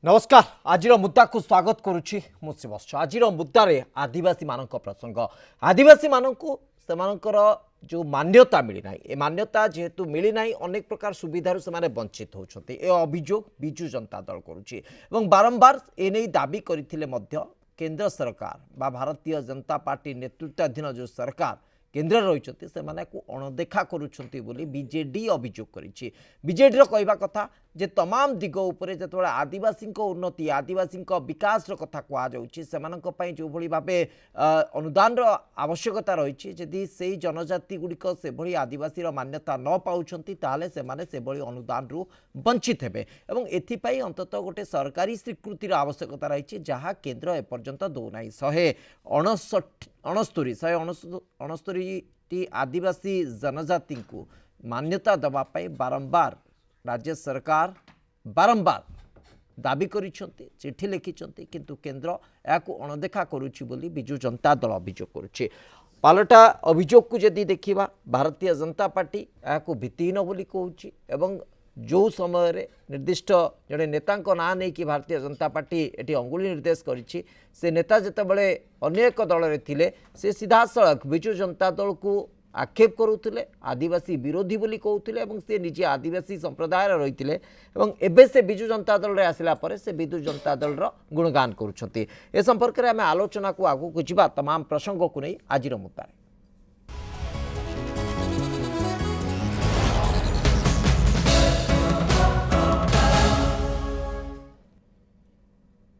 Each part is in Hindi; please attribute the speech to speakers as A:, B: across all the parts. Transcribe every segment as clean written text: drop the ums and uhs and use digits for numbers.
A: नमस्कार आज मुद्दा को स्वागत करुच्ची मुझे आज मुद्दे आदिवासी मान प्रसंग आदिवासी मानक जो मान्यता मिलना ए मान्यता जेहेतु मिलना अनेक प्रकार सुविधार से वंचित होती ए अभियोग बिजु जनता दल करुच्ची बारंबार एने दाबी करते केंद्र सरकार बा भारतीय जनता पार्टी नेतृत्वाधीन जो सरकार केन्द्र रही से अणदेखा करुँच बीजेडी अभियोग करिछि बीजेडी कहवा कथा जे तमाम दिग उपरे जेतेबेले आदिवासी उन्नति आदिवासी विकास कथा कहुच्छी से जो भली भावे अनुदान आवश्यकता रही जदि से जनजाति गुड़िक से भली आदिवासी मान्यता न पाउछंती ताले से माने से भली अनुदान रु वंचित हेबे एवं एथिपाई अंततः गोटे सरकारी स्वीकृतिर आवश्यकता रही जहाँ केन्द्र एपर्यंत दौना 169 आदिवासी जनजाति को मान्यता दवापाई बारंबार राज्य सरकार बारंबार दाबी करिसेंती चिठी लिखिसेंती किंतु केंद्र याकू अणदेखा करुछि बोली बिजु जनता दल अभियोग करुछि पालटा अभियोग को जदि देखिबा भारतीय जनता पार्टी याकू भित्तिहीन बोली कहूछि एवं जो समय रे निर्दिष्ट जड़े नेता ना नहीं कि भारतीय जनता पार्टी एटी अंगुली निर्देश करिछि से नेता जेतेबेले अन्य एक दल रे थिले से सीधा सड़क बिजु जनता दल को आक्षेप करुले आदिवासी विरोधी बोली कहते और से निजे आदिवासी संप्रदाय रही एवं से बिजु जनता दल रे आसिला परे से बिजु जनता दल गुणगान करुछंती ए संपर्क में आम आलोचना को आगू को जीवा तमाम प्रसंग को नहीं आज मुद्दा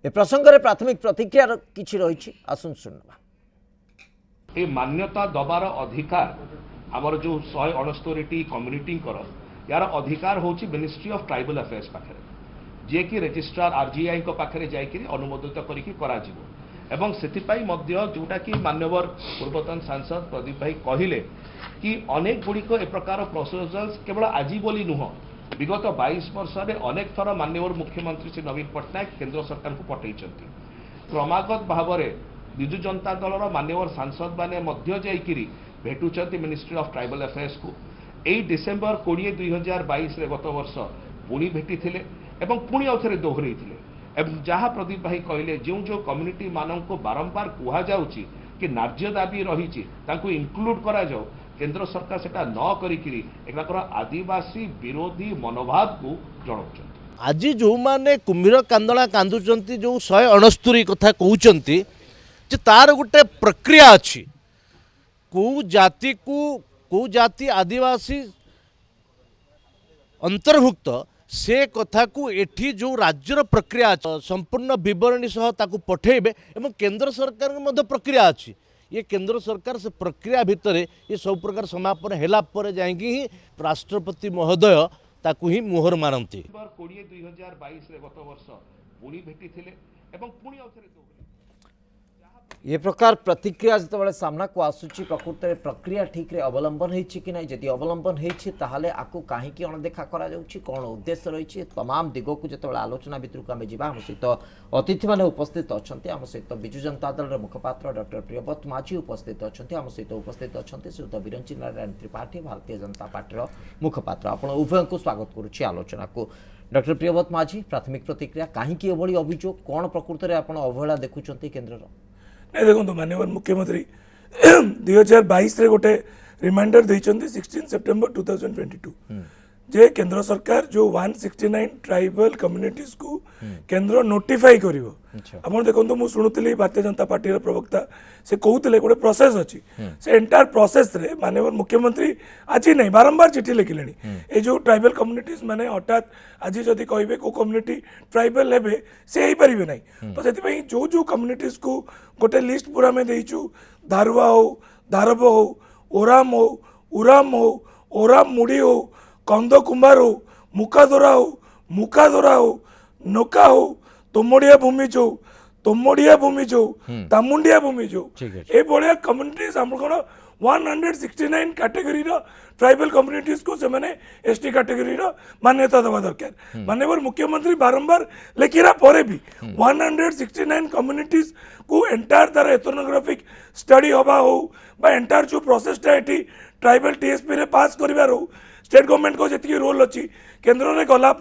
A: ए प्रसंग रे प्राथमिक प्रतिक्रिया किछि रही आसुन सुनवा
B: ये मान्यता दबार अधिकार आमर जो 169 कम्युनिटी यार अधिकार होची मिनिस्ट्री ऑफ ट्राइबल अफेयर्स पाखे जे कि रजिस्ट्रार आरजीआई को पाखे जाइकरी अनुमोदित करिकी करा जिवो एवं सेथिपाई मध्य जोटा कि मान्यवर पूर्वतन सांसद प्रदीप भाई कहिले कि अनेक गुड़िक ए प्रकार प्रोसीजर्स केवल आज बोली नुह विगत 22 वर्ष में अनेक थर मान्यवर मुख्यमंत्री श्री नवीन पट्टनायक केंद्र सरकार को पठेइछंती क्रमागत भाव में बिजु जनता दल मान्यवर सांसद मैंने भेटुंट मिनिस्ट्री ऑफ ट्राइबल अफेयर्स को यही डिसेम्बर 20 2022 गत वर्ष पुणी भेटी पुणी आउ थे दोहरई जहाँ प्रदीप भाई कहले जो जो कम्युनिटी मान को बारंबार कहुच्छी कि न्याय्य दाबी रही इनक्लूड करा जाओ केंद्र सरकार सेटा न करिकिरी एकरा आदिवासी विरोधी मनोभाव को जनाउछन
C: आज जो माने कुम्भीर कांदला कांदुचंती जो 169 कथा कहउचंती जे तार गोटे प्रक्रिया अच्छी को जाति आदिवासी अंतर्भुक्त से कथा को एठी जो राज्यर प्रक्रिया संपूर्ण विवरणी सह ताकू पठेबे एवं केंद्र सरकार मध्य प्रक्रिया अच्छी ये केंद्र सरकार से प्रक्रिया भितर ये सब प्रकार समापन हैला पर जाएंगी ही राष्ट्रपति महोदय ताकू ही मुहर मारती
B: 20 2022 गत वर्ष पुणी भेटी पुणी आउ थे
A: ये प्रकार प्रतिक्रिया जो सामना को आसूची प्रकृत में प्रक्रिया ठीक रे अवलंबन होती कि नहीं जदि अवलंबन होते आपको कहीं अणदेखा कौन उद्देश्य रही तमाम दिग को जो आलोचना भितर को आम जा सहित अतिथि मैंने उपस्थित अच्छा आम सहित बिजु जनता दल मुखपात्र डॉक्टर प्रियव्रत माझी उपस्थित अच्छा आम सहित उपस्थित अच्छा श्रीयुत बिरंची नारायण त्रिपाठी भारतीय जनता पार्टी मुखपात्र आप उभय को स्वागत करुच्ची आलोचना को डॉक्टर प्रियव्रत माझी प्राथमिक प्रतिक्रिया कहीं अभियोग कौन प्रकृत में आप अवहेला देखुं केन्द्र
D: नहीं देखो माननीय मुख्यमंत्री 2022 रे गोटे रिमाइंडर देइछन्ती 16 सेप्टेम्बर 2022 जे केंद्र सरकार जो 169 ट्राइबल कम्युनिटीज को केंद्र नोटिफाई करिवो आपण देखो मु सुनुतली भारतीय जनता पार्टी रो प्रवक्ता से कहउतले गोटे प्रोसेस अछि से एंटायर प्रोसेस रे माननीय मुख्यमंत्री आज नहीं बारंबार चिठी लिखिलेनी ए जो ट्राइबल कम्युनिटीज माने हठात आज जदि कहबे को कम्युनिटी ट्राइबल हेबे से ही परिबे नहीं तो सेति पई जो जो कम्युनिटीज को गोटे लिस्ट पूरा में देइछु धारुआ हो धारब हो ओराम हो उराम हो ओराम मुड़ी हो कंद कुंभार हो मुकादोरा हो नोका हो तोमड़िया भूमिज हो तोमड़िया भूमिज हो तामुंडिया भूमिज हो ए बड़िया कम्युनिटीज हम कौन 169 कैटेगरी ट्राइबल कम्युनिटीज को से मैंने एसटी कैटेगरी मान्यता देवा दरकार माननीय मुख्यमंत्री बारंबार लेखिरा पर भी 169 कम्युनिटीज को एंटायर तार एथनोग्राफिक स्टडी हवा हो बा एंटायर जो प्रोसेसटा ये ट्राइबल टीएसपी रे पास करिवार हो स्टेट गवर्नमेंट को जी रोल अच्छी केन्द्र में गला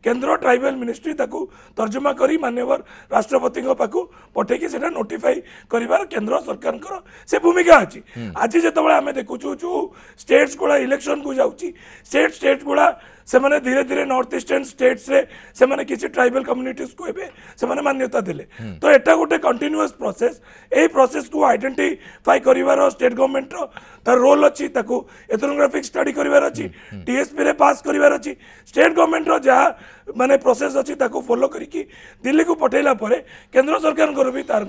D: केंद्र ट्राइबल मिनिस्ट्री ताकू तर्जमा करी माननीय राष्ट्रपति पाखु पठेकी सेटा नोटिफाई करिवार केंद्र सरकार से भूमिका अच्छी आज जिते आम देखु जो स्टेट्स गुड़ा इलेक्शन को जाऊँगी स्टेट गुड़ा से माने धीरे धीरे नॉर्थ ईस्टर्न स्टेट्स रे से माने किसी ट्राइबल कम्युनिटीज को एबे से माने मान्यता देले तो एटा गोटे कंटिन्यूअस प्रोसेस ए प्रोसेस को आइडेंटिफाई करिवार स्टेट गवर्नमेंट रो तार रोल अच्छी ताकू एथनोग्राफिक स्टडी करिवार अच्छी टीएसपी रे पास करिवार अच्छी स्टेट गवर्नमेंट रो जहाँ माने प्रोसेस अच्छी ताकू फॉलो करिकी दिल्ली को पठेला परे केंद्र सरकार भी तार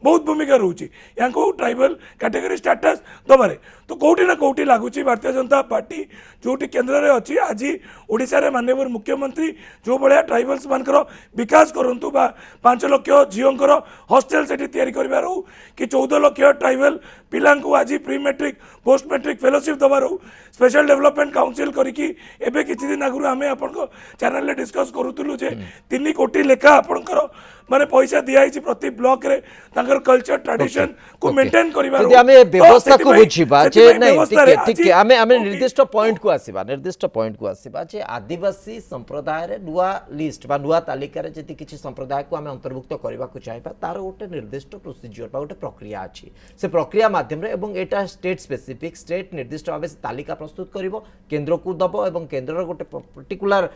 D: बहुत भूमिका रोची या ट्राइबल कैटेगरी स्टेटस दबारे तो कौटी ना कौटी लगुच भारतीय जनता पार्टी जोटी केंद्र में अच्छी आज ओडिशा रे माननीय मुख्यमंत्री जो भाया ट्राइबल्स मानकर विकास करंतु बा 5 लाख झीओंकर हॉस्टेल सेठी तैयारी करिवार हो कि 14 लाख ट्राइबल पिलांकु आज pre matric post matric fellowship दबार हो स्पेशल डेवलपमेंट काउंसिल करिकी एबे किछि दिन आगु आमे आपन चैनल रे डिस्कस करूतलु जे 3 कोटी लेखा आपनकर माने पैसा दिया प्रति ब्लॉक रे तांकर कल्चर ट्रेडिशन को मेंटेन करिवार
A: यदि आमे व्यवस्था को बुझिबा जे नहीं ठीक आमे निर्दिष्ट पॉइंट को आसीबा जे आदिवासी संप्रदाय रे नुआ लिस्ट बा नुआ तालिका रे जति किछि संप्रदाय को आमे अंतर्भुक्त करबा को चाहबा तार गोटे निर्दिष्ट प्रोसीजर बा गोटे प्रक्रिया अछि से प्रक्रिया माध्यम रे एवं एटा स्टेट स्पेसिफिक स्टेट निर्दिष्ट भाबे तालिका प्रस्तुत करिवो केंद्र को दबो एवं केंद्र रो गोटे पर्टिकुलर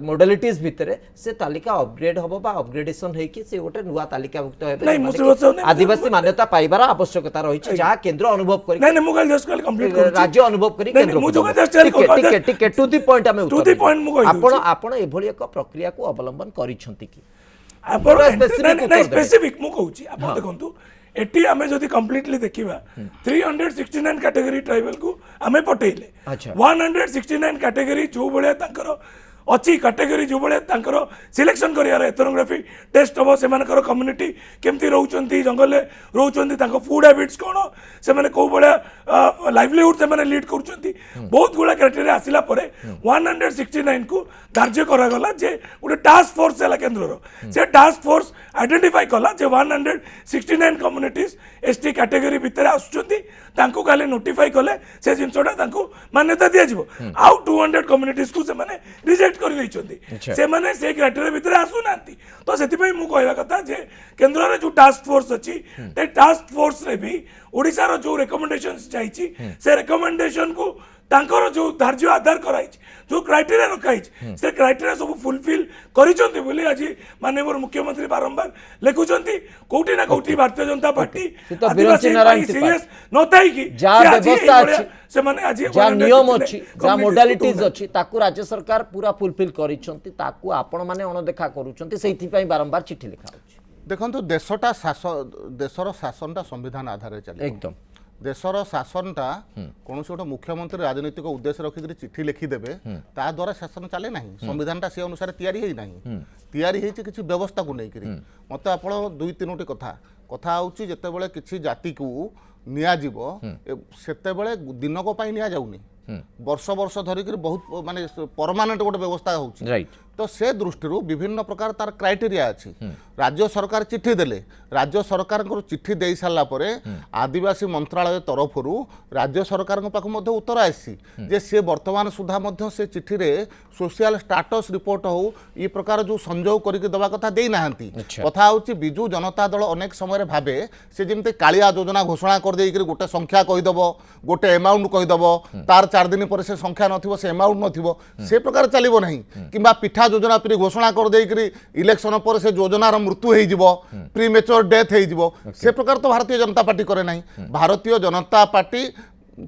A: मॉडलिटीज भितरे से तालिका अपग्रेड होबो बा अपग्रेडेशन हे कि से गोटे नुआ तालिकाभुक्त हेबे आदिवासी मान्यता पाइबार आवश्यकता रही जहाँ केंद्र अनुभव करी राज्य अनुभव करी केंद्र टिके टू दी पॉइंट आमे आपण एभली एक प्रक्रिया को अवलंबन करिसंती कि
D: स्पेसिफिक मु कहूची आपण देखंतु एटी आमे जदि कंप्लीटली देखिबा 369 कैटेगरी ट्राइबल को आमे पटेइले 169 कैटेगरी जो बळे तांकर अच्छी कैटेगरी जो भाई सिलेक्शन कर एथनोग्राफी टेस्ट हम से कम्युनिटी केमती रोचंती जंगल रोचंती फूड हैबिट्स कौन से कौ भाया लाइवलीहुड से लीड कर बहुत गुड़ा क्राइटेरिया आसला 169 को धार्य करागला जे गोटे टास्क फोर्स है केन्द्र से टास्क फोर्स आइडेंटिफाई कला जे 169 कम्युनिटीज एसटी कैटेगरी भितर आसुच्चंती खाली नोटिफाई कले से जिनसटा मान्यता दिज्व आउ 200 कम्युनिटीज को से रिजेक्ट कर से माने से क्राइटेरिया भितर आसुना तो से कहवा कथा जे केन्द्र में जो टास्क फोर्स अच्छी टास्क फोर्स रे भी ओडिशा रो जो रिकमेंडेशन चाहिए से रिकमेंडेशन को तांकर जो धार्य आधार कराई जो क्राइटेरिया रखाई से क्राइटेरिया सब फुलफिल करिसंती बोली आज माननीय मुख्यमंत्री बारंबार लिखुचंती कोठी ना कोठी भारतीय जनता पार्टी सीरियस नथाई कि
A: जा व्यवस्था अछि से माने आज जा नियम अछि जा मोडालिटीज अछि ताकू राज्य सरकार पूरा फुलफिल करिसंती ताकू आपण माने अनदेखा करूचंती सेथि पई बारंबार चिट्ठी लिखा अछि
E: देखंतु देशटा देशर शासनटा संविधान आधार चले
A: एकदम
E: देशर शासनटा कौन गोटे मुख्यमंत्री राजनीतिक उद्देश्य रखिक चिट्ठी लिखिदेवे ता द्वारा शासन चले ना संविधानटा से अनुसार तैयारी किसी व्यवस्था को लेकर मत आप 2-3टी कथा होची जेतेबेले किसी जाति को नियाजिबो सेतेबेले दिनक पई निया जाउनी वर्ष वर्ष धरिक बहुत माने परमानेंट गोटे व्यवस्था होची तो से दृष्टि विभिन्न प्रकार तार क्राइटेरिया अच्छी राज्य सरकार चिट्ठी देले राज्य सरकार को चिट्ठी दे सारा परे आदिवासी मंत्रालय तरफ राज्य सरकार पाख उत्तर आसी जे सी वर्तमान सुधा से चिट्ठी रे सोशल स्टाटस रिपोर्ट हो ये प्रकार जो संजोग करके दवा कथा दे नाहंती कथा होची बिजू जनता दल अनेक समय भावे से जमते कालिया योजना घोषणा कर देकर गोटे संख्या कहीदेव गोटे एमाउंट कहीदेव तार 4 दिन पर से संख्या नथिबो से एमाउंट नथिबो से प्रकार चलिबो नहीं किंबा पिठा योजना पर घोषणा कर देकर इलेक्शन पर से योजनार मृत्यु हो प्रीमेच्योर डेथ हो से प्रकार तो भारतीय जनता पार्टी करे नहीं भारतीय जनता पार्टी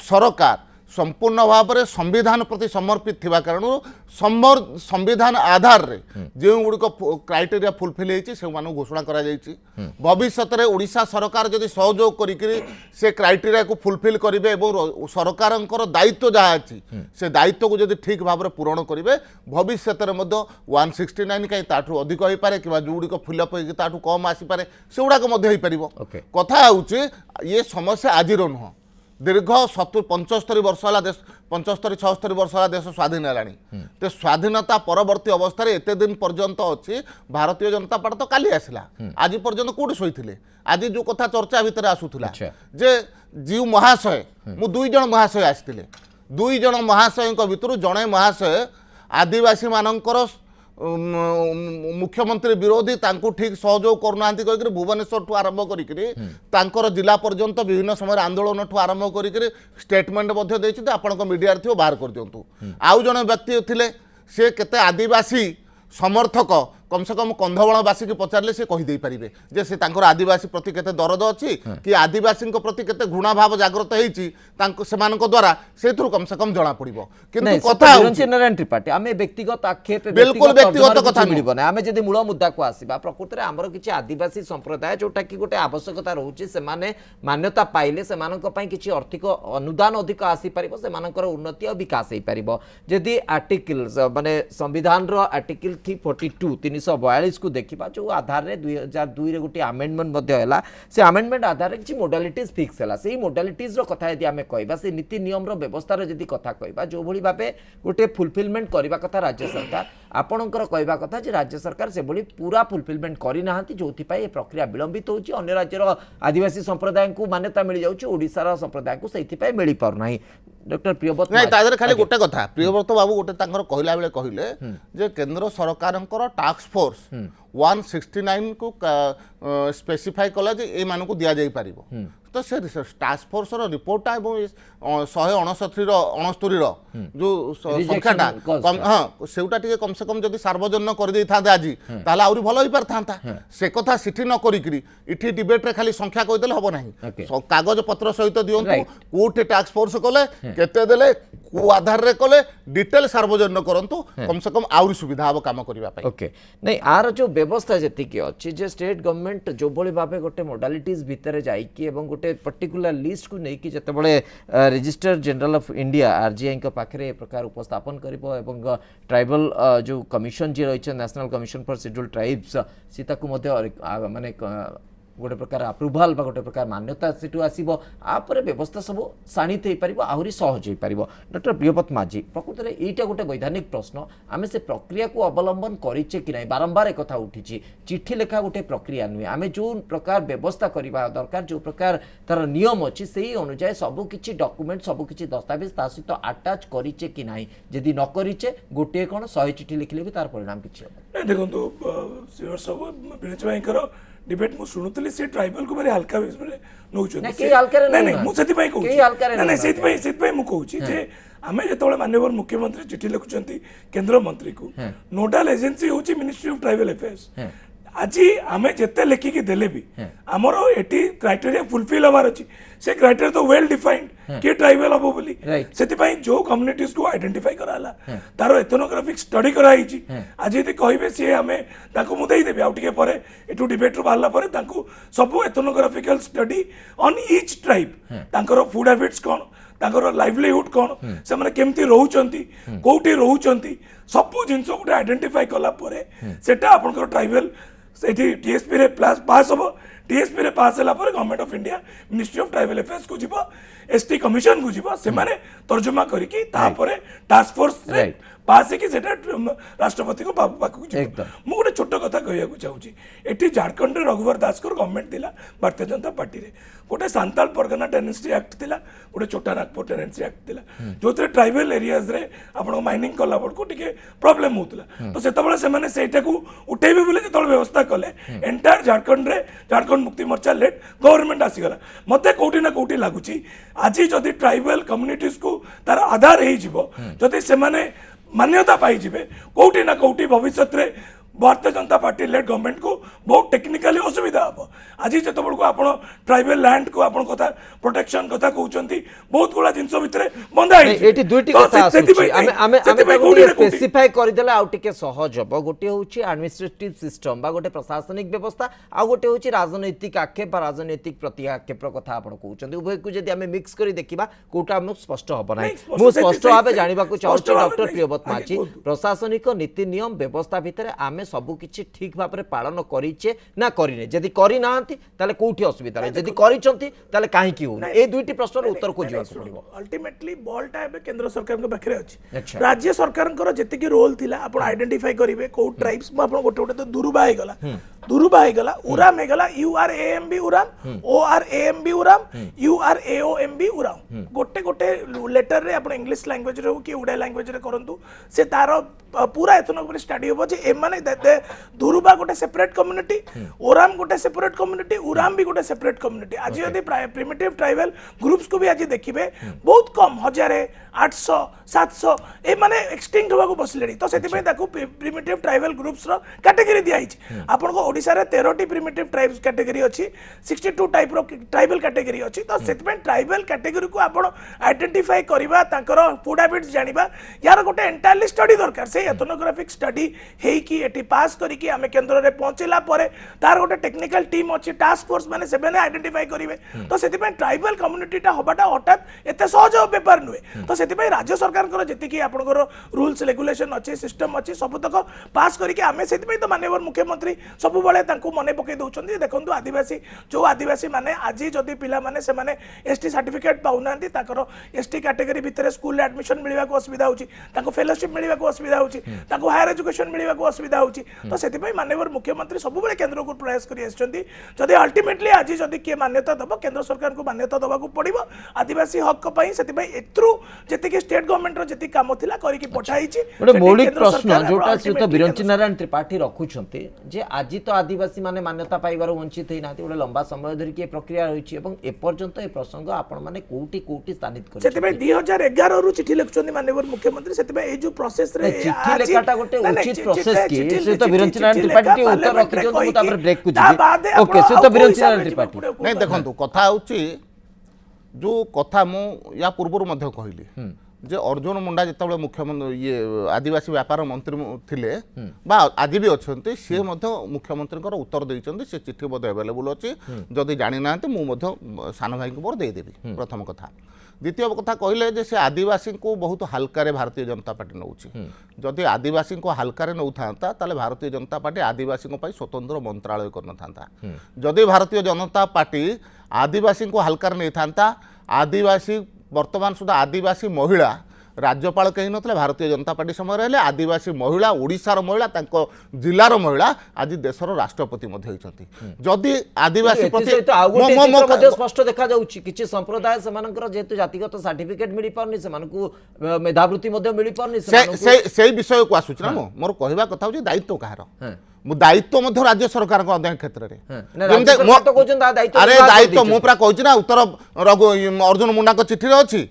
E: सरकार संपूर्ण भाव में संविधान प्रति समर्पित थिबा कारण संविधान आधार रे जो गुड़िक क्राइटेरिया फुलफिल होती से घोषणा करा भविष्य में ओडिशा सरकार जदि सहयोग करी से क्राइटेरिया को फुलफिल करेंगे और सरकार दायित्व जहाँ अच्छी से दायित्व को जदि ठीक भाव में पूरण करेंगे भविष्य में 169 कहीं ताठू अधिक हो पारे कि जो गुड़िक फिलअप हो कम आसीपे से गुड़ाक कथा होची ये समस्या आज नुह दीर्घ 75 वर्ष है देश 75-76 वर्ष है देश स्वाधीन है तो स्वाधीनता परवर्ती अवस्था एत दिन पर्यंत अच्छी भारतीय जनता पार्टी तो काली आसला आज पर्यंत कौटी शोते आज जो कथा चर्चा भितर आसूला जे जीव महाशय मु 2 जन महाशय आसते 2 जन महाशय भितर जड़े महाशय आदिवासी मानकर मुख्यमंत्री विरोधी तांकु ठीक सहयोग करना कहीकि भुवनेश्वर ठू आरंभ कर जिला पर्यंत विभिन्न समय आंदोलन ठू आरंभ कर स्टेटमेंट आपण मीडिया थी बाहर कर दिंतु आउ जड़े व्यक्ति थे सी केते आदिवासी समर्थक कम से कम कंधवलवासी की पचारे से कहीदे पारे जे से तांकर आदिवासी प्रति केते दरद अच्छी कि आदिवासी प्रति केते घृणा भाव जागृत होती द्वारा से कम से कम जना पड़ो
A: नहीं,
E: किंतु कथा
A: निरंजन नारायण त्रिपाठी आमे व्यक्तिगत आक्षेप
E: बिल्कुल व्यक्तिगत कथा
A: मिलिबो ना आमे जदी मूल मुद्दा को आसीबा प्रकृति रे हमर किछि आदिवासी संप्रदाय जोटा कि गोटे आवश्यकता रहउछि से माने मान्यता पाइले से मानक पई किछि आर्थिक अनुदान अधिक आसी परिबो से मानकर उन्नति और विकास हे परिबो जदी आर्टिकल्स माने संविधान रो आर्टिकल 342 342 को देखा जो आधार रे 2002 रे गोटे आमेंडमेंट मध्य हैला से आमेंडमेंट आधार रे किछि मोडालिटीज फिक्स हैला सेही मोडालिटीज रो कथा यदि आमे कहबा से नीति नियम रो व्यवस्था रो यदि कथा कहबा जो भली भाबे गोटे फुलफिलमेंट करबा कथा राज्य सरकार आपणकर कहबा कथा जे राज्य सरकार से भली पूरा फुलफिलमेंट करि नाहंती जोथि पई ए प्रक्रिया विलंबित होउची अन्य राज्य रो आदिवासी संप्रदाय को मान्यता मिल जाउची ओडिसा रो संप्रदाय को सेथि पई मिली पर नाही डॉक्टर प्रियव्रत
E: नहीं तादर खाली गोटे कथा प्रियव्रत बाबू गोटे तांकर कहला बेले कहिले जे केंद्र सरकारंकर टास्क फोर्स 169 को स्पेसिफाई कला जे ए मानकु दिया जाई पारिबो तो से टास्क फोर्स रो रिपोर्ट एवं 169 रो 69 रो जो संख्याटा हां सेउटा टिके कम से कम जदी सार्वजनिक कर देई थांते आज ताला आउरी भलो होई परथांता से कथा सिठी न करिकरी इठी डिबेट रे खाली संख्या कहि देले हबो नाही कागज पत्र सहित दियंतु कोठे टास्क फोर्स कोले केते देले को आधार रे कोले डिटेल सार्वजनिक करंतु कम से कम आउरी सुविधा हबो काम करिवा पई
A: ओके नहीं आर जो व्यवस्था जति के अछि जे स्टेट गवर्नमेंट जो बळी भाबे गोटे मोडालिटीज भितरे जाई कि एवं गोटे पर्टिकुलर लिस्ट को नहीं कि जते बळे register general of India RGI के पाखरे ए प्रकार उपस्थापन करिवो एवं ट्राइबल जो कमिशन जे रहिछ national commission for scheduled tribes सीता को मध्य माने गोटे प्रकार अप्रूवाल बा गोटे प्रकार मान्यता सेटू आसीबो आपर व्यवस्था सब शाणित हो पारिबो आहुरी सहज हो पारिबो डॉक्टर प्रियव्रत माझी प्रकृति रे एटा गोटे वैधानिक प्रश्न आमे से प्रक्रिया को अवलंबन करिचे कि नै बारंबार कथा उठिची चिट्ठी लेखा गोटे प्रक्रिया नुहे आमे जो प्रकार व्यवस्था करिबा दरकार जो प्रकार तार नियम अछि सेही अनुसार सब किछि डॉक्यूमेंट सब किछि दस्तावेज ता सहित अटैच करिचे कि नै जदी न करिचे गोटे कोन 100 चिट्ठी लिखले भी तार परिणाम किछि हो
D: देखंतु सिवर सब बिरच भाईकर डिबेट मु शुणुतली से ट्राइबल को बरे हल्का बेस नौचो
A: नहीं
D: नहीं मु सेति पई कहू नहीं सेति पई मु कहू छी जे आमे जेतोले माननीय मुख्यमंत्री चिट्ठी लिखुचंती केंद्र मंत्री को नोडल एजेंसी होची मिनिस्ट्री ऑफ ट्राइबल अफेयर्स आज आमे जेते लेखिकी देले भी हमर एटी क्राइटेरिया फुलफिल हबार अछि से क्राइटेरिया तो वेल डिफाइंड के ट्राइबल हबो बोली सेति पई जो कम्युनिटीज को आइडेंटिफाई कराला तारो एथनोग्राफिक स्टडी कराई छी आज यदि कहिबे से हमें ताको मु देई देबे आउटिके परे एटू डिबेट रो बाहरला परे ताको सब एथनोग्राफिकल स्टडी ऑन ईच ट्राइब तांकर फूड हैबिट्स कोन तांकर लाइवलीहुड कोन से माने केमती रहउचंती कोठी रहउचंती सब जिंस को आइडेंटिफाई कला परे सेटा आपनकर ट्राइबल सेठी टीएसपी रे पास हो टीएसपी रे पास होला पर government of India ministry of tribal affairs को जीव एसटी कमिशन को जीव से माने तर्जुमा करिकी तापरे टास्क फोर्स रे पास कि सेटा राष्ट्रपति को पाखु जीव मु गोटे छोट कथा कहया को चाहूची एठी झारखंड रे रघुवर दास को गवर्नमेंट दिला भारतीय जनता पार्टी रे गोटे सांताल परगना टेनेंसी एक्ट थिला गोटे छोटा नागपुर टेनेंसी एक्ट थिला जोते ट्राइबल एरियाज रे आपण माइनिंग कला बड को टिके प्रॉब्लम होतला तो सेता बळे से माने सेटा को उठेबे बोले जे तळ व्यवस्था कले एंटायर झारखंड रे झारखंड मुक्ति मोर्चा लेट गवर्नमेंट आसी गला मते कोठी ना कोठी लागुची आज जदि ट्राइबल कम्युनिटीज को तार आधार हे जिवो जदि से माने मान्यता पाई जिवे कोठी ना कोठी भविष्य रे Bharatiya Janata party lead government को बहुत टेक्निकली असुविधा हम आज जिते बड़क आप ट्राइबल लैंड को आप कथा प्रोटेक्शन कथा कहते बहुत गुड़ा जिनस भितर बंधा
A: स्पेसिफाई करदेले आउ टिके सहज हम गोटे हूँ एडमिनिस्ट्रेटिव सिस्टम बा गोटे प्रशासनिक व्यवस्था आ गोटे हूँ राजनैतिक आक्षेप राजनैतिक प्रति आक्षेप कथा आप कहते उभय को जब आम मिक्स कर देखा कोटा आम स्पष्ट हम ना मुझे स्पष्ट भाव जानवा चाहिए डॉक्टर प्रियव्रत माझी प्रशासनिक नीति नियम व्यवस्था भितर आम सबकिछि ठीक भाव में पालन करिचे ना करिने जदि करि नांती ताले कोठी असुविधा रे जदि करिचंती ताले काहे कि हो ए दुईटी प्रश्नर उत्तर को जीवा पड़िबो
D: अल्टीमेटली बॉलटा एबे केंद्र सरकार के पाखरे अछि राज्य सरकार जेतिकी रोल थिला आपण आइडेंटिफाई करिवे को ट्राइब्स म आपण गोटे गोटे तो दूर बाहे गला दुरुबा ହେଇଗଲା उराम ହେଇଗଲା URAMB उराम ORAMB उराम URAOMB उराम गोटे गोटे लेटर रे आपण इंग्लिश लैंग्वेज रे हो कि उड़िया लैंग्वेज रे करंतु से तार पूरा एथनोग्राफी स्टडी हो जे एमाने दुरुबा गोटे सेपरेट कम्युनिटी ओराम गोटे सेपरेट कम्युनिटी उराम भी गोटे सेपरेट कम्युनिटी आज यदि प्रिमिटिव ट्राइबल ग्रुप्स को भी आज देखिबे बहुत कम 1800 700 ए माने एक्सटिंक्ट होबा को बसलेनी तो सेति पय ताको प्रिमिटिव ट्राइबल ग्रुप्स रो कैटेगरी दिया हिच आपन को ओडिसा रे 13 टी प्रिमिटिव ट्राइब्स कैटेगरी अछि 62 टाइप रो ट्राइबल कैटेगरी अछि तो सेति पय ट्राइबल कैटेगरी को आपण आइडेंटिफाई करबा तांकर फूड हैबिट्स जानिबा यार गोटे एंटायरली स्टडी दरकार से एथनोग्राफिक स्टडी हेई कि एटी पास करी कि हमें केंद्र रे पहुंचला परे तार गोटे टेक्निकल टीम अछि टास्क फोर्स माने सेबेने आइडेंटिफाई करिवे तो सेति पय ट्राइबल कम्युनिटीटा होबाटा हठात एते सहज पेपर नुहे तो सेति पय राज्य सरकार कर जति कि आपनकर रूल्स रेगुलेशन अछि सिस्टम अछि सब तक पास करी कि हमें सेति पय तो माननीय मुख्यमंत्री सब बळे तांको मने पके दउछन्ती देखंतु आदिवासी जो आदिवासी माने आजि जदि पिला माने से माने एसटी सर्टिफिकेट पाउनांती ताकर एसटी कैटेगरी भितरे स्कूल एडमिशन मिलिबा को असुविधा होची ताको फेलोशिप मिलिबा को असुविधा होची ताको हायर एजुकेशन मिलिबा को असुविधा होची तो सेति पय माननीय मुख्यमंत्री सब बळे केंद्र को प्रयास करी आछन्ती जदि अल्टीमेटली आजि जदि के मान्यता दबो केंद्र सरकार को मान्यता दबा को पड़िबो आदिवासी हक पय सेति पय एत्रु जति कि स्टेट गवर्नमेंट रो जति काम थिला करी कि पठाइछि
A: गोटे मौलिक प्रश्न जोटा श्रीयुत बिरंची नारायण त्रिपाठी रखुछन्ते जे आजि तो आदिवासी माने मान्यता पाइबार वंचित हेइ नाति गोटे लंबा समय धरि के प्रक्रिया रहिछि एवं ए पर्यंत ए प्रसंग आपण माने कोटी स्थानित करि
D: सेति पय 2011 रु चिठी लिखछन्ती माननीय मुख्यमंत्री सेति पय ए जो प्रोसेस रे
A: चिठी लेखाटा गोटे उचित प्रोसेस की श्रीयुत बिरंची नारायण त्रिपाठी उत्तर रखिजो मु तापर ब्रेक को जी ओके श्रीयुत बिरंची नारायण त्रिपाठी
E: नहीं देखंतु कथा होची जो कथा मु या पूर्व मध्य कहली जे अर्जुन मुंडा जितेबाला मुख्यमंत्री ये आदिवासी व्यापार मंत्री थिले बा आज भी अच्छे सी मुख्यमंत्री उत्तर देते से चिठी बोध एवेलेबल अच्छी जदि जानी ना मुझे सान भाई को मोर देदेवी प्रथम कथा द्वितीय कथा कहले जे से आदिवासी को बहुत हल्का भारतीय जनता पार्टी नौ जदि आदिवासी को हल्का नौ था भारतीय जनता पार्टी आदिवासी स्वतंत्र मंत्रालय करना जदि भारतीय जनता पार्टी आदिवासी को हल्का नहीं था आदिवासी वर्तमान सुधा आदिवासी महिला राज्यपाल कहीं नथिले भारतीय जनता पार्टी समय रहे आदिवासी महिला ओडिशार महिला तांको जिलार महिला आज देशर राष्ट्रपति मध्ये होइछंती जदि आदिवासी प्रति
A: स्पष्ट देखा जाउछि किछि संप्रदाय सेमानकर जेतु जातिगत सर्टिफिकेट मिली पारनी सेमानकु मेधावृत्ति मध्ये मिली पारनी
E: से विषय को आसुछ ना मोर कहबा कथा होछि दायित्व कहार दायित्व मध्य राज्य सरकार को अध्ययन क्षेत्र में अरे दायित्व मु पूरा कहछि ना उत्तर अर्जुन मुंडा को चिठी रे अछि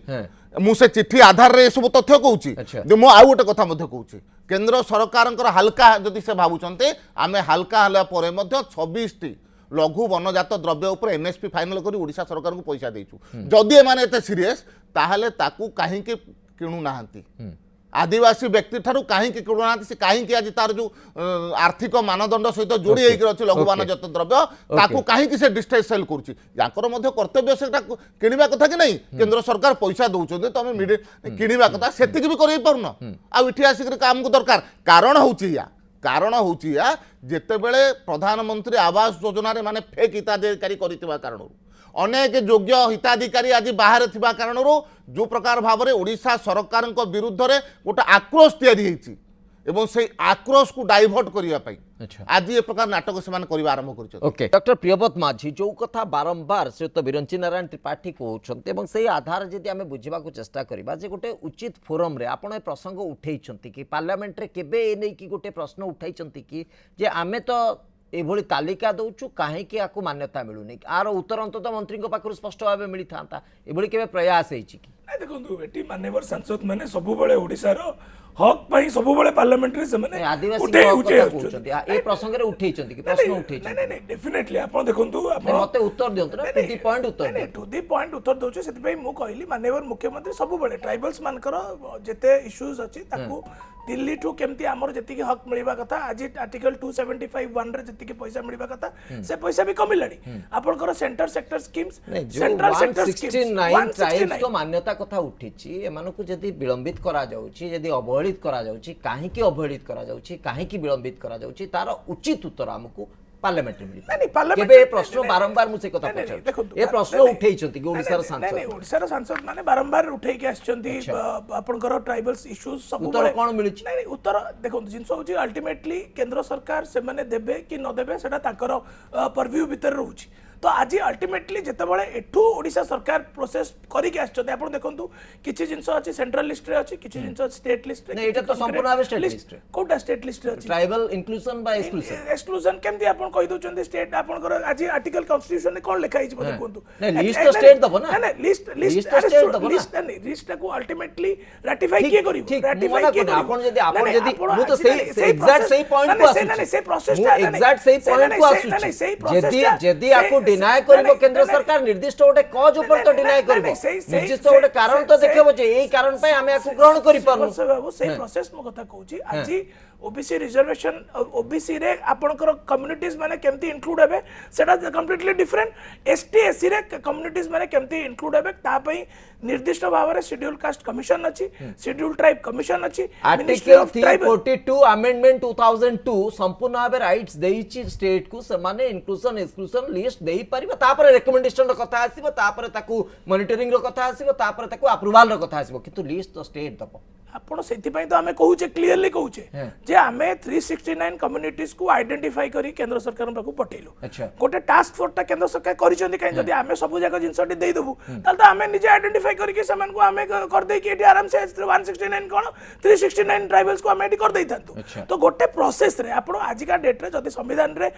E: मुझे चिठी आधार रे सब तथ्य कहूँ मु आउ गोटे कथा कहूँ केंद्र सरकार हल्का जदि से भावुंटे आम हल्का हला 26 टी लघु वनजात द्रव्य उपर एमएसपी फाइनल कर ओडिशा सरकार को पैसा देचु जदि एमाने एते सीरियस ताहले ताकू काहे के किणु नाहंती आदिवासी व्यक्ति ठारू कहीं किणुना से कहीं आज तार जो आर्थिक मानदंड सहित जोड़ी होकर लघु वनजात द्रव्य ताकू कहीं से डिस्ट्रेस सेल कर कर्तव्य से किणवा कथा कि नहीं केंद्र सरकार पैसा दौरान तो आम किणवा कथा से भी कर पारुन आठ आसिक काम को दरकार कारण हूँ या जिते बड़े प्रधानमंत्री आवास योजना माने फेक हिताधिकारी करथिबा कारण अनेक योग्य हिताधिकारी आज बाहर थिबा कारण जो प्रकार भाव में ओडिशा सरकार विरुद्ध में गोटे आक्रोश तैयारी एवं से आक्रोश को डाइवर्ट करने आज ये प्रकार नाटक से आरंभ कर
A: ओके डॉक्टर प्रियव्रत माझी जो कथा बारंबार श्रीयुत बिरंची नारायण त्रिपाठी कहते से आधार जदि आम बुझा चेष्टा करवा जे गोटे उचित फोरम रे आपण प्रसंग उठे कि पार्लियामेंट रे केबे ए नै कि गोटे प्रश्न उठाई कि जे आमे तो एभली तालिका दौचु कहीं आपको मान्यता मिलूनी आर उत्तर अंततः मंत्री पाखु स्पष्ट भाव मिलता एभली केबे प्रयास होइछि कि
D: देखो एटी माननीय सांसद मैंने सबुबले ओडिशार हक पाई सबुबले पार्लियामेंट रे से
A: आदिवासी ए प्रसंग रे उठेइछन्ति कि प्रश्न उठेइछन्ति
D: नहीं डेफिनेटली आपण देखंतु आपण
A: मते उत्तर दियंतु ना टू दी पॉइंट उत्तर
D: नहीं टू दी पॉइंट उत्तर दोछु सेति पई मु कहली माननीय मुख्यमंत्री सबुबले ट्राइबल्स मानकर जेते इश्यूज अछि ताकू दिल्ली ठू केमती आमर जति हक मिलवा कथा आज आर्टिकल 275(1) रे जति पैसा मिलवा कथा से पैसा भी कमिलानी आपनकर centre sector schemes
A: central sector schemes 169 तो मान्यता कथा उठिछि एमानकु जदि विलंबित करा जाउछि जदि अवहेलित करा जाउछि काहे कि अवहेलित करा जाउछि काहे कि विलंबित करा जाउछि तार उचित उत्तर हमकु पार्लियामेंट
D: नहीं, parliament-
A: केबे ए प्रश्न बारंबार मुझे कथा
D: नहीं,
A: पचार
D: देखो,
A: ए प्रश्न
D: नहीं,
A: उठेइछंती कि ओडिसा रो सांसद
D: ओडिशार सांसद माने बारंबार उठेई के आछंती आपनकर ट्राइबल्स इश्यूज सब
A: उत्तर कोन मिलुछि
D: नहीं उत्तर देखो जिनस होची अल्टीमेटली केंद्र सरकार से माने देबे कि न देबे सेटा ताकर परव्यू भीतर रहउछि तो आज अल्टीमेटली जितेबाला एठू ओडिशा सरकार प्रोसेस करिके आछंती आपण देखंतु किछि जिंस अछि सेंट्रल लिस्ट रे अछि किछि जिंस स्टेट लिस्ट रे
A: नहीं एटा तो संपूर्ण भाबे स्टेट लिस्ट रे
D: कोटा स्टेट लिस्ट रे अछि
A: tribal inclusion by exclusion
D: exclusion केमति आपण कहि दोचंती स्टेट आपनकर आज आर्टिकल कॉन्स्टिट्यूशन ने कोन लिखा हिच मते कोंतु
A: नहीं, list तो state दबो ना।
D: नहीं लिस्ट
A: List तो state दबो ना।
D: लिस्ट नहीं लिस्ट को अल्टीमेटली रैटिफाई किए करिवो
A: ठीक
D: रैटिफाई
A: मना
D: किए
A: कोन आपण जदी मु तो
D: से
A: एग्जैक्ट सही पॉइंट को आसु
D: से प्रोसेस
A: एग्जैक्ट सही पॉइंट को आसु जदी जदी आको डिनाय करबो केंद्र सरकार निर्दिष्ट गोटे कज ऊपर तो डिनाय करबो निर्दिष्ट गोटे कारण तो देखबो जे एई कारण पय हमें आको ग्रहण करि पारनु
D: बाबू से प्रोसेस मो कथा कहूची आज ओबीसी रिजर्वेशन ओबीसी रे आपनकर कम्युनिटीज माने केमती इंक्लूड हेबे सेटा कंप्लीटली डिफरेंट एसटी एससी रे कम्युनिटीज माने केमती इंक्लूड हेबे ता पई निर्दिष्ट भाव रे शेड्यूल कास्ट कमिशन अछि शेड्यूल ट्राइब कमिशन अछि
A: आर्टिकल 342 अमेंडमेंट 2002 संपूर्ण भाबे राइट्स देइछि स्टेट को समान इंक्लूजन एक्सक्लूजन लिस्ट देई परिबा तापर रिकमेंडेशन रो कथा आसीबो तापर ताकू मॉनिटरिंग रो कथा आसीबो तापर ताकू अप्रूवल रो कथा आसीबो किंतु लिस्ट तो स्टेट दबो
D: आपण सेति पई तो हमें कहूचे क्लियरली कहूचे जे हमें 369 कम्युनिटीज को आइडेंटिफाई करी केंद्र सरकार पाकू पठेलु
A: अच्छा
D: गोटे टास्क फोर्स ता केंद्र सरकार करिसंती काई जदी हमें सब जगह जिंसटी देई दबु ताल तो हमें निजे आइडेंटिफाई करी के समान को हमें कर दे कि एटी आराम से 169 कोन 369 ट्राइबल्स को हमें एटी कर देई थांतु तो गोटे प्रोसेस रे आपण आज का डेट रे जदी संविधान रे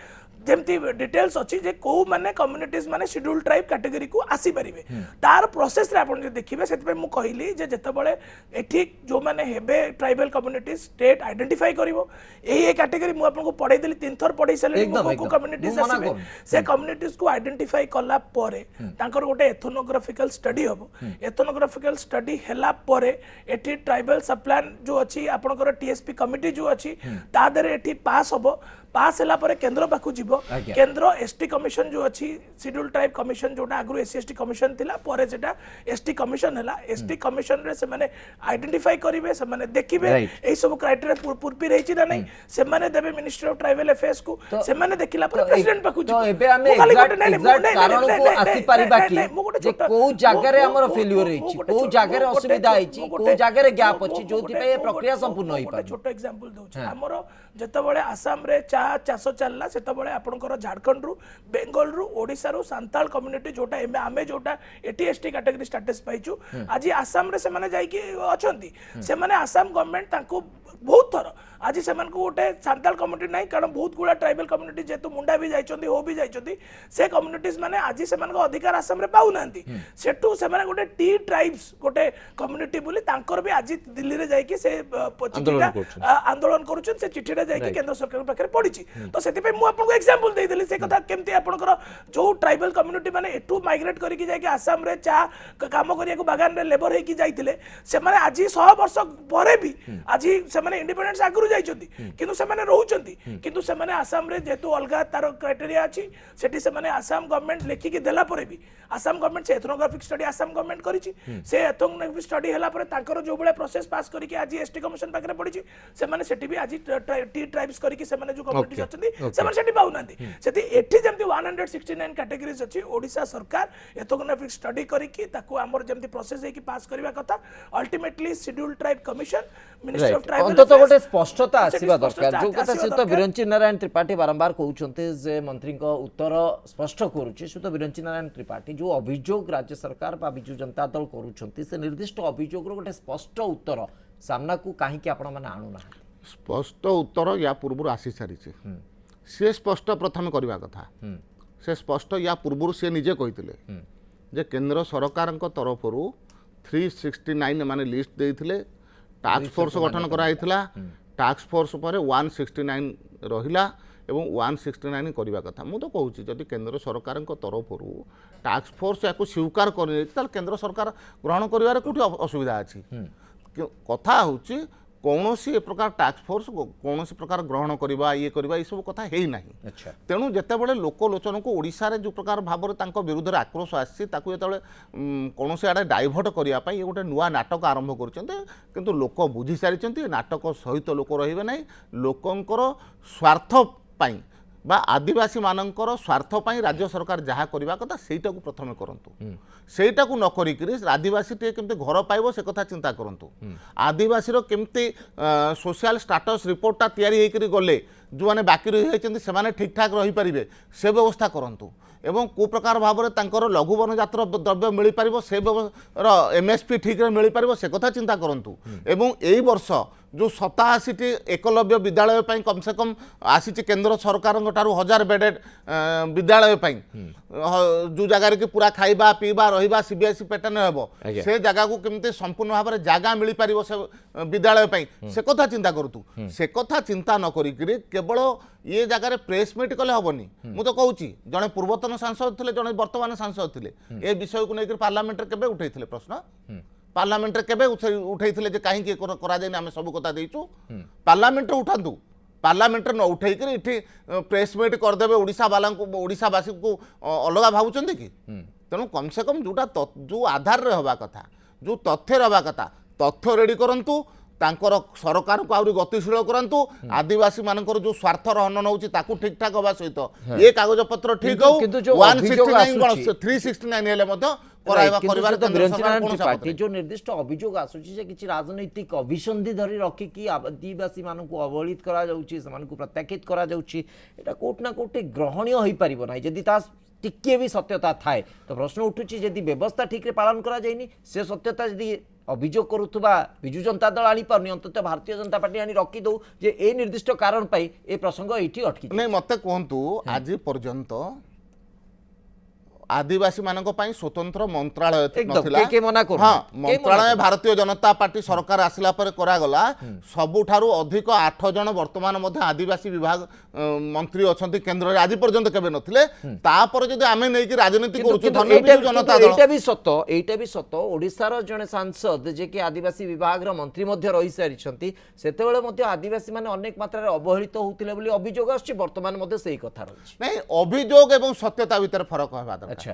D: जेमती डिटेल्स अछि जे को माने कम्युनिटीज माने शेड्यूल ट्राइब कैटेगरी को आसी परिबे तार प्रोसेस रे आपण जे देखिबे सेति पे मु कहिली जे जतबळे एठी जो माने हेबे ट्राइबल कम्युनिटीज स्टेट आइडेंटिफाई करिवो एई कैटेगरी मु आपन को पढाई देली तीन थर पढाई सले को कम्युनिटीज आसीबे से कम्युनिटीज को आइडेंटिफाई करला परे तांकर गोटे एथनोग्राफिकल स्टडी हबो एथनोग्राफिकल स्टडी हेला परे एठी ट्राइबल सब प्लान जो अछि आपनकर टीएसपी कमिटी जो अछि ता दरे एठी पास हबो पास होला परे केंद्र पाखु जीवो केंद्र एसटी कमिशन जो अछि शेड्यूल ट्राइब कमिशन जोटा आगु एससी एसटी कमिशन थिला परे जेटा एसटी कमिशन हला एसटी कमिशन रे से माने आइडेंटिफाई करिवे से माने देखिबे एई सब क्राइटेरिया पूर्ति रहिछि ना नै से माने देबे मिनिस्ट्री ऑफ ट्राइबल अफेयर्स को से माने देखिला परे प्रेसिडेंट पाखु
A: तो एबे हमें एग्जैक्ट कारण को आसी परिबा कि जे को जागा रे हमर फेल्युअर रहिछि को जागा रे असुविधा आइछि को जागा रे गैप अछि जोथि पे प्रक्रिया संपूर्ण होई पारे
D: छोटो एग्जांपल दउछि हमर जतबळे आसाम रे चाष चलला सेतबळे आपनकर झारखंड रु बेंगल रु ओडिसा रु सांताल कम्युनिटी जोटा आमे जोटा एटी एसटी कैटेगरी स्टेटस पाइछु आज आसाम रे से माने जाई कि अछंती से माने आसाम गवर्नमेंट तांको बहुत थर आज से गोटे सांताल कम्युनिटी नहीं कारण बहुत गुड़ा ट्राइबल कम्युनिटी जेतु मुंडा भी जाइछंती हो भी जाइछंती से कम्युनिटीज माने आज से अधिकार आसाम रे पाउ नांती सेटू से माने गोटे टी ट्राइब्स गोटे कम्युनिटी बोली तांकर भी आज दिल्ली रे जाई कि से चिठीटा आंदोलन करूछन से चिठीटा जाई कि केंद्र सरकार पाखरे पडिछि तो सेति पे मु आपन को एग्जांपल देई देली से कथा केमती आपनकर जो ट्राइबल कम्युनिटी माने एटू माइग्रेट करी कि जाई कि आसाम रे चा काम करिया को बागान रे लेबर हे कि जाइतिले से माने आज 100 वर्ष परे भी आज से माने इंडिपेंडेंस आगु जाइछंती किंतु से माने रहउछंती किंतु से माने आसाम रे जेतु अलगा तार क्राइटेरिया अछि सेठी से माने आसाम गवर्नमेंट लेखि कि देला परे भी आसाम गवर्नमेंट से एथनोग्राफिक स्टडी आसाम गवर्नमेंट करिछि से एथनोग्राफिक स्टडी हैला परे तांकर जो बळे प्रोसेस पास करी कि आज एसटी कमिशन पाखरे पडिछि से माने सेठी भी आज टी ट्राइब्स करी कि से माने जो कम्युनिटी अछंती से माने सेठी पाउ नांती सेठी एठी जेमति 169 कैटेगरीज अछि ओडिसा सरकार एथनोग्राफिक स्टडी करी कि ताको हमर जेमति प्रोसेस हे कि पास करबा कथा ultimately schedule tribe commission ministry of tribal
A: अंत तो गोटे स्पष्टता आसीबा दरकार जो कथा से तो विरंची नारायण त्रिपाठी बारंबार कहउछन्ते जे मंत्री को उत्तर स्पष्ट करूछि से तो विरंची नारायण त्रिपाठी जो अभियोग राज्य सरकार बा बिजु जनता दल करूछन्ती से निर्दिष्ट अभियोग रो गोटे स्पष्ट उत्तर सामना को काहे कि आपण माने आनु ना
E: स्पष्ट उत्तर या पूर्व आसी सारी सी स्पष्ट प्रथम करवा कथा से स्पष्ट या पूर्व सी निजे कही जे केंद्र सरकार तरफ 369 माने लिस्ट देइथिले टास्क फोर्स गठन कराइथिला टास्क फोर्स पर 169 रहिला एवं 169 करवा कथा मु तो कहूँ जदि केंद्र सरकार तरफ टास्क फोर्स या स्वीकार कर केंद्र सरकार ग्रहण कर असुविधा अच्छी कथा हूँ कौन सी प्रकार टास्क फोर्स कौन सी प्रकार ग्रहण करवा ये करवा ये सब कथा है ना तेणु जितेबाला लोकलोचन को ओडिशा रे जो प्रकार भाव में विरुद्ध आक्रोश आसी कौन से आड़े डाइभर्ट करने ये गोटे नुआ नाटक आरंभ कर लोक बुझी सारी नाटक सहित लोक रे ना लोकंर स्वार्थ बा आदिवासी मानकर स्वार्थ पाई राज्य सरकार जहाँ करवा कथा सेटा को प्रथमे करंतु सेटा को न करिकरी आदिवासी टे केमते घर पाइबो से कथा चिंता करंतु आदिवासी रो केमते सोशल स्टेटस रिपोर्टटा तयारी हेकरी गले जो माने बाकी रही जाइछन्ति से माने ठीक ठाक रही परिबे से व्यवस्था करंतु एवं को प्रकार भाव में तांकर लघु वनजात द्रव्य मिल पार से एमएसपी ठीक मिल पार से कथा चिंता करंतु एवं एई वर्ष जो 87टी एकलव्य विद्यालय पई कम से कम आसी केंद्र सरकार 1000 बेडेड विद्यालय पई जो जगह कि पूरा खाइबा पीबा रहिबा सीबीएसई पैटर्न हेबो से जगह को केमते संपूर्ण भाव में जगह मिल पारिबो से विद्यालय पई से कथा चिंता करतु से कथा चिंता न करी केवल ये जगह प्रेस मीट कले हेबनी मु तो कहूँ जड़े पूर्वतन सांसद थे जड़े वर्तमान सांसद थे ए विषय को लेकर पार्लियामेंट केबे उठैथिले प्रश्न पार्लियामेंट केबे उठैथिले जे काहे करा जाय आमे सब कथा देइछु पार्लियामेंट उठांतु पार्लियामेंट न उठैकरी इठी प्रेस मीट कर देबे ओडिसा वाला को ओडिसावासी को अलगा भाबुचंदी कि तेणु कम से कम जोटा जो आधार रे हवा कथा जो तथ्य हवा कथा तथ्य रेडी करंतु तांकर सरकार को आउरी गतिशील करंतु आदिवासी मानकर जो स्वार्थ हनन होउची ताकू ठीक ठाक हवा सहित ये कागज पत्र ठीक हो 169 369 हेले मध्य कराइबा परिवार केंद्र सरकार कोन
A: पार्टी जो निर्दिष्ट अभियोग आसुची जे किछि राजनैतिक अभिसंधि धरि रखी कि आदिवासी मानकु अवहेलित करा जाउची समानकु प्रत्याख्यात करा जाउची एटा कोट ना कोट ग्रहणीय होई परिबो नै जदि ता टिके भी सत्यता थाए तो प्रश्न उठुची जदि व्यवस्था ठीक रे पालन करा जाइनी से सत्यता जदि अभियोग करुवा विजु जनता दल आनी पारनी अंततः भारतीय जनता पार्टी आनी रखी दो जे ए निर्दिष्ट कारण पाई ए प्रसंग एठी अटकी
E: नहीं मते कहंतु आज पर्यंत आदिवासी मानक पाई स्वतंत्र मंत्रालय नथिला
A: के मना कर
E: हां मंत्रालय भारतीय जनता पार्टी सरकार आसिला पर करा गला सबुठारु अधिक 8 जन वर्तमान मध्ये आदिवासी विभाग मंत्री अछंती केंद्र रे आज पर्यंत केबे नथिले तापर जदि आमे नै कि राजनीति करूछु धन्यवाद जनता दल
A: एटा भी सत ओडिसा रो जने सांसद जे कि आदिवासी विभाग रो मंत्री मध्ये रहि सारिछंती सेतेबेले मध्ये आदिवासी माने अनेक मात्रा रे अवहेलित होउतिले बोली अभियोग आछि वर्तमान मध्ये सेही कथा रहिछि
E: नहीं अभियोग एवं सत्यता भीतर फरक होबा दरकार
A: अच्छा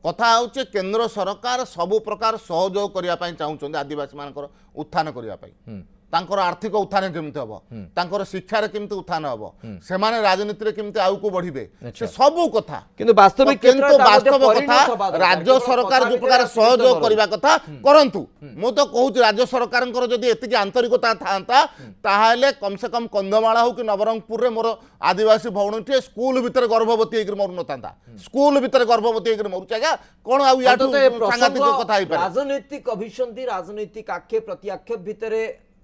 E: कथा हूँ केंद्र सरकार सबु प्रकार सहयोग करने चाहते आदिवासी मान उत्थान करने तांकर आर्थिक उत्थान केमती हम तांकर शिक्षार केमती उत्थान हम से राजनीति केमती आउ को बढ़े से सबू कथा
A: किंतु वास्तविक
E: वास्तव कथा राज्य सरकार जो प्रकार सहयोग करने कथा करंतु मु तो कहूँ राज्य सरकार जदि एति आंतरिकता था ताहले कम से कम कंधमाला हो कि नवरंगपुर रे मोर आदिवासी भौणी स्कूल भितर गर्भवती होकर मरु नथा स्कूल भितर गर्भवती होकर मरुचे आज्ञा कौन आउ सांघातिक कथा
A: राजनीतिक अभिसंधि राजनीतिक आक्षेप प्रत्याक्षेप भितर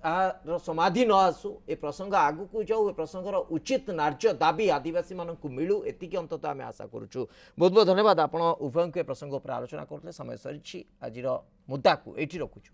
A: समाधि न आसू ए प्रसंग आगु को जाऊ ए प्रसंगर उचित नार्य दाबी आदिवासी मानक मिलू एतिकी अंततः आम आशा करूँ बहुत बहुत धन्यवाद आपण उभय ए प्रसंग पर आलोचना करते समय सरी आज मुद्दा को एठी रखुछु।